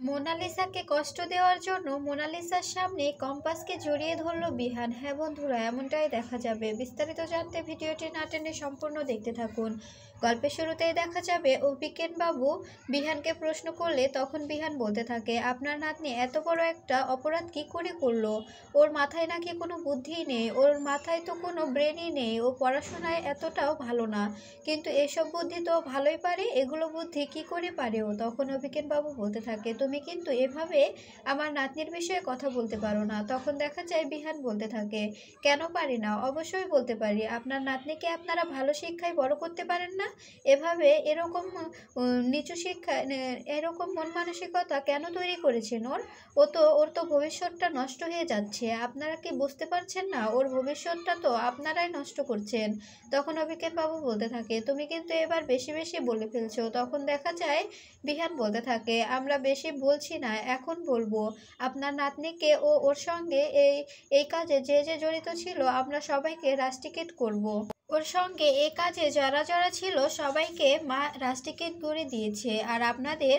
মোনালিসাকে কষ্ট দেওয়ার জন্য মোনালিসার সামনে কম্পাসকে জড়িয়ে ধরল বিহান। হ্যাঁ বন্ধুরা, এমনটাই দেখা যাবে। বিস্তারিত জানতে ভিডিওটি না টেনে সম্পূর্ণ দেখতে থাকুন। গল্পের শুরুতেই দেখা যাবে অভিজ্ঞান বাবু বিহানকে প্রশ্ন করলে তখন বিহান বলতে থাকে, আপনার নাতনি এত বড় একটা অপরাধ কি করে করলো? ওর মাথায় নাকি কোনো বুদ্ধিই নেই, ওর মাথায় তো কোনো ব্রেনই নেই, ও পড়াশোনায় এতটাও ভালো না, কিন্তু এসব বুদ্ধি তো ভালোই পারে, এগুলো বুদ্ধি কি করে পারে ও? তখন অভিজ্ঞান বাবু বলতে থাকে, তুমি কিন্তু এভাবে আমার নাতনির বিষয়ে কথা বলতে পারো না। তখন দেখা যায় বিহান বলতে থাকে, কেন পারি না? অবশ্যই বলতে পারি। আপনার নাতনিকে আপনারা ভালো শিক্ষায় বড় করতে পারেন না? এভাবে এরকম নিচু শিক্ষা এরকম মন মানসিকতা কেন তৈরি করেছেন ওর? ওর তো ভবিষ্যৎটা নষ্ট হয়ে যাচ্ছে। আপনারা কি বুঝতে পারছেন না? ওর ভবিষ্যৎটা তো আপনারাই নষ্ট করছেন। তখন অভিজ্ঞান বাবু বলতে থাকে, তুমি কিন্তু এবার বেশি বেশি বলে ফেলছো। তখন দেখা যায় বিহান বলতে থাকে, আমরা বেশি বলছি না, এখন বলবো। আপনার নাতনিকে ও ওর সঙ্গে এই কাজে যে যে জড়িত ছিল আমরা সবাইকে রাস্টিকেট করব। ওর সঙ্গে এ কাজে যারা যারা ছিল সবাইকে মা রাস্টিকেট করে দিয়েছে, আর আপনাদের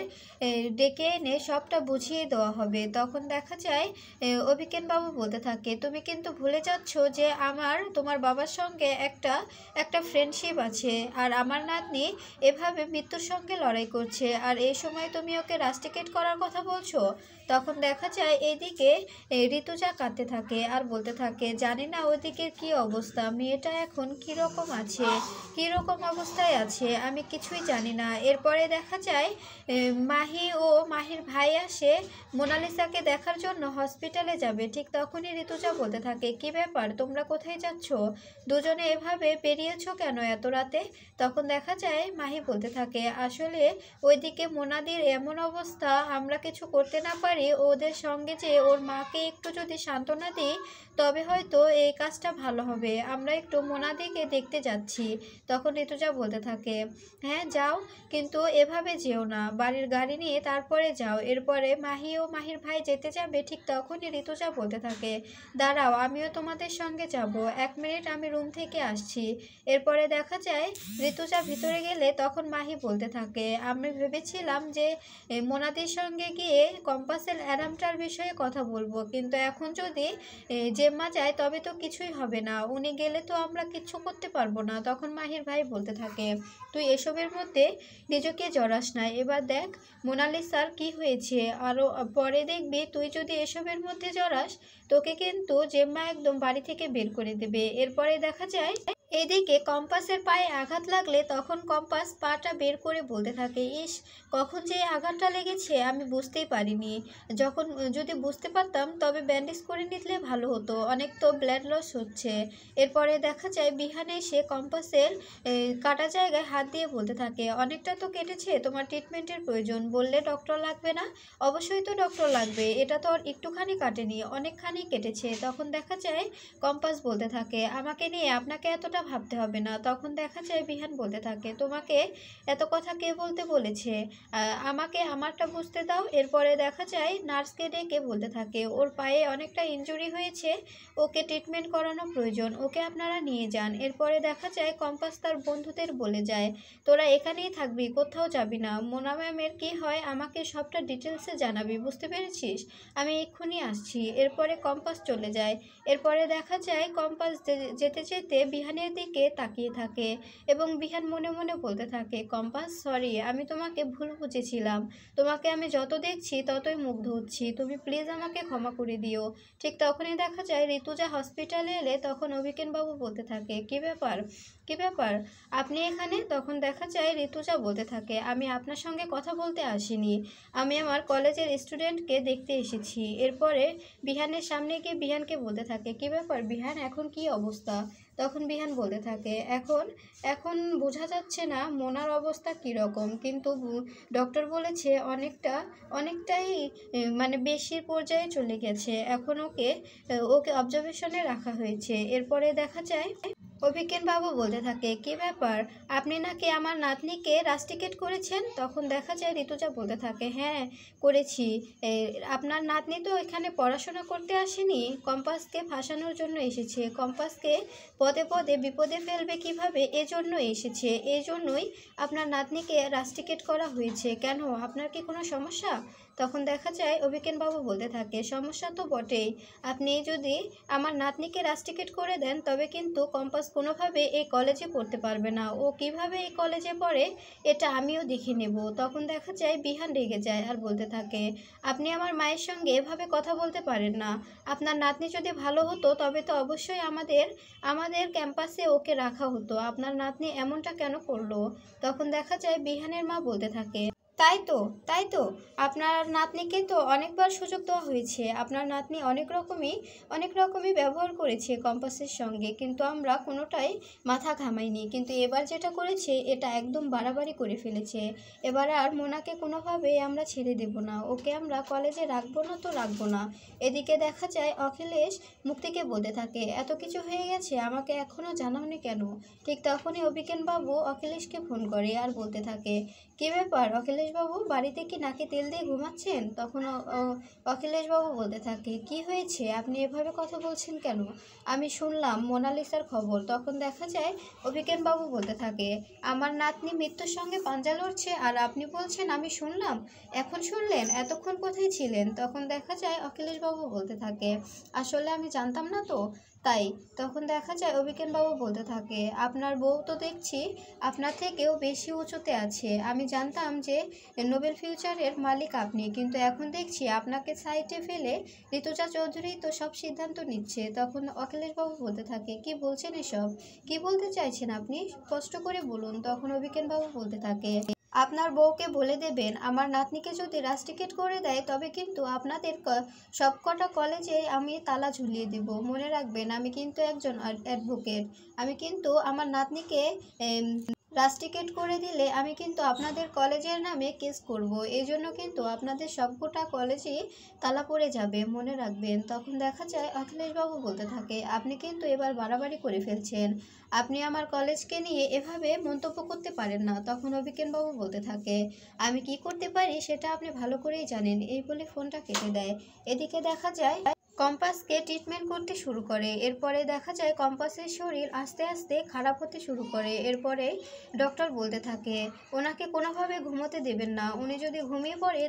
ডেকে এনে সবটা বুঝিয়ে দেওয়া হবে। তখন দেখা যায় অভিজ্ঞান বাবু বলতে থাকে, তুমি কিন্তু ভুলে যাচ্ছ যে তোমার বাবার সঙ্গে একটা ফ্রেন্ডশিপ আছে, আর আমার নাতনি এভাবে মৃত্যুর সঙ্গে লড়াই করছে, আর এই সময় তুমি ওকে রাস্টিকেট করার কথা বলছো। তখন দেখা যায় এইদিকে ঋতুজা কাঁদতে থাকে আর বলতে থাকে, জানি না ওইদিকের কি অবস্থা, মেয়েটা এখন কীরকম আছে, কীরকম অবস্থায় আছে, আমি কিছুই জানি না। এরপরে দেখা যায় মাহি ও মাহির ভাই আসে মোনালিসাকে দেখার জন্য হসপিটালে যাবে। ঠিক তখনই ঋতুজা বলতে থাকে, কি ব্যাপার, তোমরা কোথায় যাচ্ছ? দুজনে এভাবে বেরিয়েছো কেন এত রাতে? তখন দেখা যায় মাহি বলতে থাকে, আসলে ওইদিকে মোনাদির এমন অবস্থা, আমরা কিছু করতে না পারি ওদের সঙ্গে যে ওর মাকে একটু যদি সান্ত্বনা দিই তবে হয়তো এই কাজটা ভালো হবে, আমরা একটু মোনাদিকে দেখতে যাচ্ছি। তখন ঋতুজা বলতে থাকে, হ্যাঁ যাও, কিন্তু এভাবে যেও না, বাড়ির গাড়ি নিয়ে তারপরে যাও। এরপরে মাহি ও মাহির ভাই যেতে যাবে, ঠিক তখনই ঋতুজা বলতে থাকে, দাঁড়াও, আমিও তোমাদের সঙ্গে যাব, 1 মিনিট, আমি রুম থেকে আসছি। এরপরে দেখা যায় ঋতুজা ভিতরে গেলে তখন মাহি বলতে থাকে, আমি ভেবেছিলাম যে মোনাদির সঙ্গে গিয়ে কম্পাসের অ্যালার্মটার বিষয়ে কথা বলবো, কিন্তু এখন যদি জেম্মা যায় তবে তো কিছুই হবে না, উনি গেলে তো আমরা কিচ্ছু করতে পারবো না। তখন মাহির ভাই বলতে থাকে, তুই এসবের মধ্যে নিজেকে জড়াস না, এবার দেখ মোনালিসার কি হয়েছে, আরও পরে দেখবি তুই যদি এসবের মধ্যে জড়াস তোকে কিন্তু জেম্মা একদম বাড়ি থেকে বের করে দেবে। এরপরে দেখা যায় এদিকে কম্পাসের পায়ে আঘাত লাগলে তখন কম্পাস পাটা বের করে বলতে থাকে, ইস, কখন যে আঘাতটা লেগেছে আমি বুঝতেই পারিনি, যদি বুঝতে পারতাম তবে ব্যান্ডেজ করে নিলে ভালো হতো, অনেক তো ব্লাড লস হচ্ছে। এরপরে দেখা যায় বিহানে এসে কম্পাসের কাটা জায়গায় হাত দিয়ে বলতে থাকে, অনেকটা তো কেটেছে, তোমার ট্রিটমেন্টের প্রয়োজন, বললে ডক্টর লাগবে না? অবশ্যই তো ডক্টর লাগবে, এটা তো আর একটুখানি কাটেনি, অনেকখানি কেটেছে। তখন দেখা যায় কম্পাস বলতে থাকে, আমাকে নিয়ে আপনাকে এতটা ভাবতে হবে না। তখন দেখা যায় বিহান বলতে থাকে, তোমাকে এত কথা কে বলতে বলেছে, আমাকে আমারটা বুঝতে দাও। এরপরে দেখা যায় নার্সকে ডেকে বলতে থাকে, ওর পায়ে অনেকটা ইনজুরি হয়েছে, ওকে ট্রিটমেন্ট করানো প্রয়োজন, ওকে আপনারা নিয়ে যান। এরপরে দেখা যায় কম্পাস তার বন্ধুদের বলে যায়, তোরা এখানেই থাকবি, কোথাও যাবি না, মোনা ম্যামের কী হয় আমাকে সবটা ডিটেলসে জানাবি, বুঝতে পেরেছিস? আমি এক্ষুনি আসছি। এরপরে কম্পাস চলে যায়। এরপরে দেখা যায় কম্পাস যেতে যেতে বিহানের দিকে তাকিয়ে থাকে এবং বিহান মনে মনে বলতে থাকে, কম্পাস সরি, আমি তোমাকে ভুল বুঝেছিলাম, তোমাকে আমি যত দেখছি ততই মুগ্ধ হচ্ছি, তুমি প্লিজ আমাকে ক্ষমা করে দিও। ঠিক তখনই দেখা যায় ঋতুজা হসপিটালে এলে তখন অভিজ্ঞানবাবু বলতে থাকে, কি ব্যাপার, কি ব্যাপার, আপনি এখানে? তখন দেখা যায় ঋতুজা বলতে থাকে, আমি আপনার সঙ্গে কথা বলতে আসিনি, আমি আমার কলেজের স্টুডেন্টকে দেখতে এসেছি। এরপরে বিহানের সামনে গিয়ে বিহানকে বলতে থাকে, কি ব্যাপার বিহান, এখন কি অবস্থা? তখন বিহান বলতে থাকে, এখন বোঝা যাচ্ছে না মোনার অবস্থা কীরকম, কিন্তু ডক্টর বলেছে অনেকটাই মানে বেশির পর্যায়ে চলে গেছে, এখন ওকে অবজারভেশনে রাখা হয়েছে। এরপরে দেখা যায় অভিজ্ঞান বাবু বলতে থাকে, কি ব্যাপার, আপনি নাকি আমার নাতনিকে রাস্টিকেট করেছেন? তখন দেখা যায় ঋতুজা বলতে থাকে, হ্যাঁ করেছি, আপনার নাতনি তো এখানে পড়াশোনা করতে আসেনি, কম্পাসকে ফাঁসানোর জন্য এসেছে, কম্পাসকে পদে পদে বিপদে ফেলবে কিভাবে এজন্য এসেছে, এই জন্যই আপনার নাতনিকে রাস্টিকেট করা হয়েছে। কেন, আপনার কি কোনো সমস্যা? তখন দেখা যায় অভিজ্ঞান বাবু বলতে থাকে, সমস্যা তো বটেই, আপনি যদি আমার নাতনিকে রাস্টিকেট করে দেন তবে কিন্তু কম্পাস কোনোভাবে এই কলেজে পড়তে পারবে না। ও কিভাবে এই কলেজে পড়ে এটা আমিও দেখে নেব। তখন দেখা যায় বিহান রেগে যায় আর বলতে থাকে, আপনি আমার মায়ের সঙ্গে এভাবে কথা বলতে পারেন না। আপনার নাতনি যদি ভালো হতো তবে তো অবশ্যই আমাদের আমাদের ক্যাম্পাসে ওকে রাখা হতো। আপনার নাতনি এমনটা কেন করলো? তখন দেখা যায় বিহানের মা বলতে থাকে, তাই তো আপনার নাতনিকে তো অনেকবার সুযোগ দেওয়া হয়েছে। আপনার নাতনি অনেক রকমই ব্যবহার করেছে কম্পাসের সঙ্গে, কিন্তু আমরা কোনোটাই মাথা ঘামাইনি। কিন্তু এবার যেটা করেছে এটা একদম বাড়াবাড়ি করে ফেলেছে। এবার আর মোনাকে কোনোভাবেই আমরা ছেড়ে দেব না। ওকে আমরা কলেজে রাখবো না তো রাখবো না। এদিকে দেখা যায় অখিলেশ মুখ থেকে বলতে থাকে, এত কিছু হয়ে গেছে, আমাকে এখনও জানাওনি কেন? ঠিক তখনই অভিজ্ঞান বাবু অখিলেশকে ফোন করে আর বলতে থাকে, কী ব্যাপার অখিলেশবাবু, বাড়িতে কি নাকে তেল দিয়ে ঘুমাচ্ছেন? তখন অখিলেশবাবু বলতে থাকে, কি হয়েছে, আপনি এভাবে কথা বলছেন কেন? আমি শুনলাম মোনালিসার খবর। তখন দেখা যায় অভিজ্ঞান বাবু বলতে থাকে, আমার নাতনি মৃত্যুর সঙ্গে পাঞ্জা লড়ছে আর আপনি বলছেন আমি শুনলাম? এখন শুনলেন? এতক্ষণ কোথায় ছিলেন? তখন দেখা যায় অখিলেশবাবু বলতে থাকে, আসলে আমি জানতাম না তো তাই। তখন দেখা যায় অভিজ্ঞানবাবু বলতে থাকে, আপনার বউ তো দেখছি আপনার থেকেও বেশি উঁচুতে আছে। আমি জানতাম যে নোবেল ফিউচারের মালিক আপনি, কিন্তু এখন দেখছি আপনাকে সাইডে ফেলে ঋতুজা চৌধুরী তো সব সিদ্ধান্ত নিচ্ছে। তখন অখিলেশবাবু বলতে থাকে, কি বলছেন এসব? কি বলতে চাইছেন আপনি? স্পষ্ট করে বলুন। তখন অভিজ্ঞানবাবু বলতে থাকে, আপনার বউকে বলে দেবেন আমার নাতনিকে যদি রাস্টিকেট করে দেয় তবে কিন্তু আপনাদের সবকটা কলেজে আমি তালা ঝুলিয়ে দেব। মনে রাখবেন আমি কিন্তু একজন অ্যাডভোকেট। আমি কিন্তু আমার নাতনিকে রাস্টিকেট করে দিলে আমি কিন্তু আপনাদের কলেজের নামে কেস করব। এই জন্য কিন্তু আপনাদের সবকটা কলেজেই তালা পড়ে যাবে, মনে রাখবেন। তখন দেখা যায় অখিলেশবাবু বলতে থাকে, আপনি কিন্তু এবার বাড়াবাড়ি করে ফেলছেন। আপনি আমার কলেজকে নিয়ে এভাবে মন্তব্য করতে পারেন না। তখন অভিজ্ঞানবাবু বলতে থাকে, আমি কি করতে পারি সেটা আপনি ভালো করেই জানেন। এই বলে ফোনটা কেটে দেয়। এদিকে দেখা যায় কম্পাসকে ট্রিটমেন্ট করতে শুরু করে। এরপরে দেখা যায় কম্পাসের শরীর আস্তে আস্তে খারাপ হতে শুরু করে। এরপরে ডক্টর বলতে থাকে, ওনাকে কোনোভাবে ঘুমোতে দেবেন না। উনি যদি ঘুমিয়ে পড়ে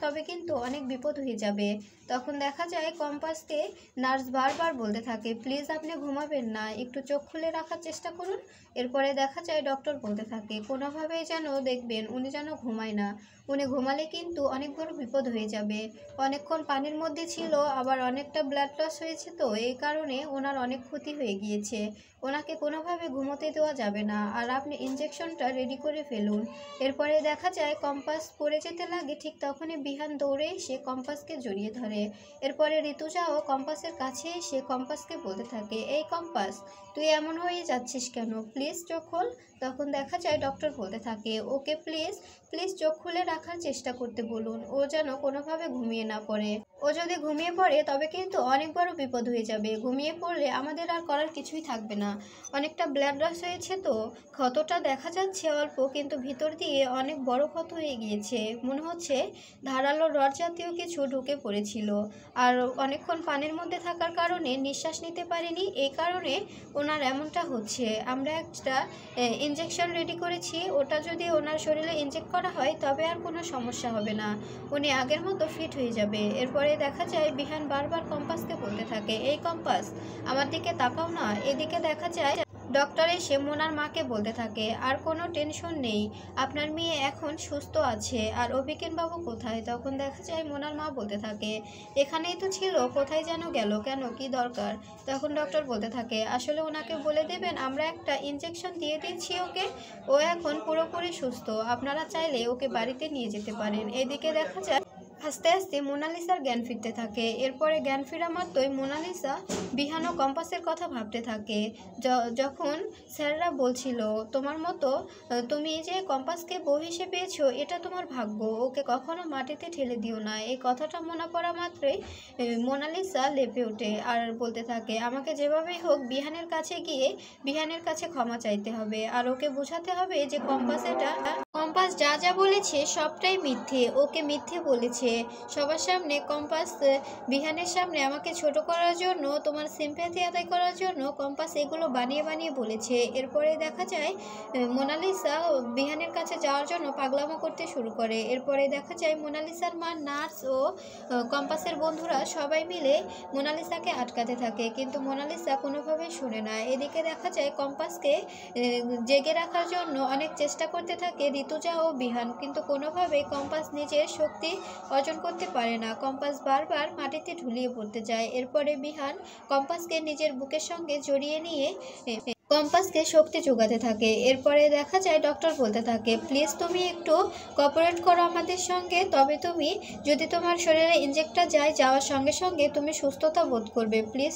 তবে কিন্তু অনেক বিপদ হয়ে যাবে। তখন দেখা যায় কম্পাসকে নার্স বারবার বলতে থাকে, প্লিজ আপনি ঘুমাবেন না, একটু চোখ খুলে রাখার চেষ্টা করুন। এরপরে দেখা যায় ডক্টর বলতে থাকে, কোনোভাবেই যেন দেখবেন উনি যেন ঘুমায় না। উনি ঘুমালে কিন্তু অনেক বড় বিপদ হয়ে যাবে। অনেকক্ষণ পানির মধ্যে ছিল, আবার অনেকটা ব্লাড লস হয়েছে, তো এই কারণে ওনার অনেক ক্ষতি হয়ে গিয়েছে। ওনাকে কোনোভাবে ঘুমোতে দেওয়া যাবে না। আর আপনি ইঞ্জেকশনটা রেডি করে ফেলুন। এরপরে দেখা যায় কম্পাস পড়ে যেতে লাগে। ঠিক তখনই বিহান দৌড়ে এসে কম্পাসকে জড়িয়ে ধরে। এরপরে ঋতুজাও কম্পাসের কাছে এসে কম্পাসকে বলতে থাকে, এই কম্পাস, তুই এমন হয়ে যাচ্ছিস কেন? প্লিজ চোখ খোল। তখন দেখা যায় ডক্টর বলতে থাকে, ওকে প্লিজ চোখ খুলে রাখার চেষ্টা করতে বলুন। ও যেন কোনোভাবে ঘুমিয়ে না পড়ে। ও যদি ঘুমিয়ে পড়ে তবে কিন্তু অনেক বড় বিপদ হয়ে যাবে। ঘুমিয়ে পড়লে আমাদের আর করার কিছুই থাকবে না। অনেকটা ব্লাড লস হয়েছে, তো ক্ষতটা দেখা যাচ্ছে অল্প, কিন্তু ভিতর দিয়ে অনেক বড় ক্ষত হয়ে গিয়েছে। মনে হচ্ছে ধারালো রড জাতীয় কিছু ঢুকে পড়েছিল। আর অনেকক্ষণ পানির মধ্যে থাকার কারণে নিঃশ্বাস নিতে পারেনি, এই কারণে ওনার এমনটা হচ্ছে। আমরা একটা ইঞ্জেকশন রেডি করেছি, ওটা যদি ওনার শরীরে ইনজেক্ট করা হয় তবে আর কোনো সমস্যা হবে না, উনি আগের মতো ফিট হয়ে যাবে। এরপরে দেখা যায় বিহান বারবার কম্পাসকে বলতে থাকে, এই কম্পাস, আমার দিকে তাকাও না। এদিকে দেখা যায় ডক্টর এসে মোনার মাকে বলতে থাকে, আর কোনো টেনশন নেই, আপনার মেয়ে এখন সুস্থ আছে। আর অভিজ্ঞানবাবু কোথায়? তখন দেখা যায় মোনার মা বলতে থাকে, এখানেই তো ছিল, কোথায় যেন গেল, কেন, কি দরকার? তখন ডক্টর বলতে থাকে, আসলে ওনাকে বলে দেবেন আমরা একটা ইনজেকশন দিয়ে দিচ্ছি ওকে, ও এখন পুরোপুরি সুস্থ, আপনারা চাইলে ওকে বাড়িতে নিয়ে যেতে পারেন। এদিকে দেখা যায় আস্তে আস্তে মোনালিসার জ্ঞান ফিরতে থাকে। এরপরে জ্ঞান ফেরা মাত্রই মোনালিসা বিহান ও কম্পাসের কথা ভাবতে থাকে। যখন স্যাররা বলছিল তোমার মতো তুমি যে কম্পাসকে বউ হিসেবে পেয়েছো, এটা তোমার ভাগ্য, ওকে কখনো মাটিতে ঠেলে দিও না। এই কথাটা মনে পড়া মাত্রই মোনালিসা লেপে ওঠে আর বলতে থাকে, আমাকে যেভাবেই হোক বিহানের কাছে গিয়ে বিহানের কাছে ক্ষমা চাইতে হবে, আর ওকে বোঝাতে হবে যে কম্পাস যা যা বলেছে সবটাই মিথ্যে, ওকে মিথ্যে বলেছে। বলছে, সবার সামনে কম্পাস বিহানের সামনে আমাকে ছোট করার জন্য, তোমার সিম্প্যাথি আদায় করার জন্য কম্পাস এগুলো বানিয়ে বানিয়ে বলেছে। এরপরে দেখা যায় মোনালিসা বিহানের কাছে যাওয়ার জন্য পাগলামো করতে শুরু করে। এরপরে দেখা যায় মোনালিসার মা, নার্স ও কম্পাসের বন্ধুরা সবাই মিলে মোনালিসাকে আটকাতে থাকে, কিন্তু মোনালিসা কোনোভাবেই শুনে না। এদিকে দেখা যায় কম্পাসকে জেগে রাখার জন্য অনেক চেষ্টা করতে থাকে ঋতুজা ও বিহান, কিন্তু কোনোভাবেই কম্পাস নিজের শক্তি অর্জন করতে পারে না। কম্পাস বারবার মাটিতে ঢুলিয়ে পড়তে যায়। এরপরে বিহান কম্পাসকে নিজের বুকের সঙ্গে জড়িয়ে নিয়ে কম্পাসকে শক্তি যোগাতে থাকে। এরপরে দেখা যায় ডক্টর বলতে থাকে, প্লিজ তুমি একটু কোঅপারেট করো আমাদের সঙ্গে, তবে তুমি যদি তোমার শরীরে ইনজেক্টটা যাওয়ার সঙ্গে সঙ্গে তুমি সুস্থতা বোধ করবে। প্লিজ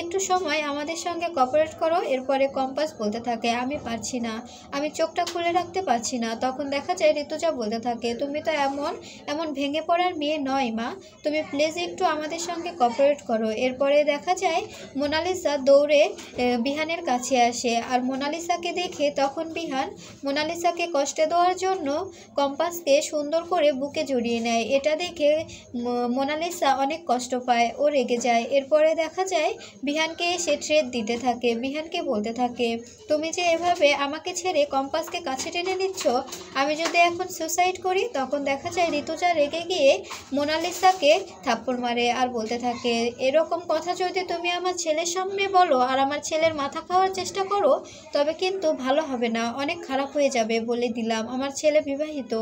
একটু সময় আমাদের সঙ্গে কোঅপারেট করো। এরপরে কম্পাস বলতে থাকে, আমি পারছি না, আমি চোখটা খুলে রাখতে পারছি না। তখন দেখা যায় ঋতুজা বলতে থাকে, তুমি তো এমন ভেঙে পড়ার মেয়ে নয় মা, তুমি প্লিজ একটু আমাদের সঙ্গে কোঅপারেট করো। এরপরে দেখা যায় মোনালিসা দৌড়ে বিহানের কাছে আসে, আর মোনালিসাকে দেখে তখন বিহান মোনালিসাকে কষ্ট দেওয়ার জন্য কম্পাসকে সুন্দর করে বুকে জড়িয়ে নেয়। এটা দেখে মোনালিসা অনেক কষ্ট পায়, ও রেগে যায়। এরপরে দেখা যায় বিহানকে এসে থ্রেট দিতে থাকে, বিহানকে বলতে থাকে, তুমি যে এভাবে আমাকে ছেড়ে কম্পাসকে কাছে টেনে নিচ্ছ, আমি যদি এখন সুসাইড করি। তখন দেখা যায় ঋতুজা রেগে গিয়ে মোনালিসাকে থাপ্পড় মারে আর বলতে থাকে, এরকম কথা যদি তুমি আমার ছেলের সামনে বলো আর আমার ছেলের মাথা খাওয়ার চেষ্টা করো, তবে কিন্তু ভালো হবে না, অনেক খারাপ হয়ে যাবে বলে দিলাম। আমার ছেলে বিবাহিত,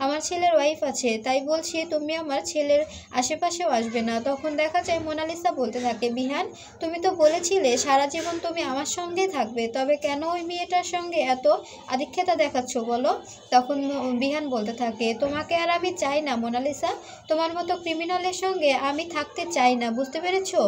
আমার ছেলের ওয়াইফ আছে, তাই বলছি তুমি আমার ছেলের আশেপাশেও আসবে না। তখন দেখা যায় মোনালিসা বলতে থাকে, বিহান তুমি তো বলেছিলে সারা জীবন তুমি আমার সঙ্গে থাকবে, তবে কেন ওই মেয়েটার সঙ্গে এত আধিক্যতা দেখাচ্ছ বলো। তখন বিহান বলতে থাকে, তোমাকে আর আমি চাই না মোনালিসা, তোমার মতো ক্রিমিনালের সঙ্গে আমি থাকতে চাই না, বুঝতে পেরেছো।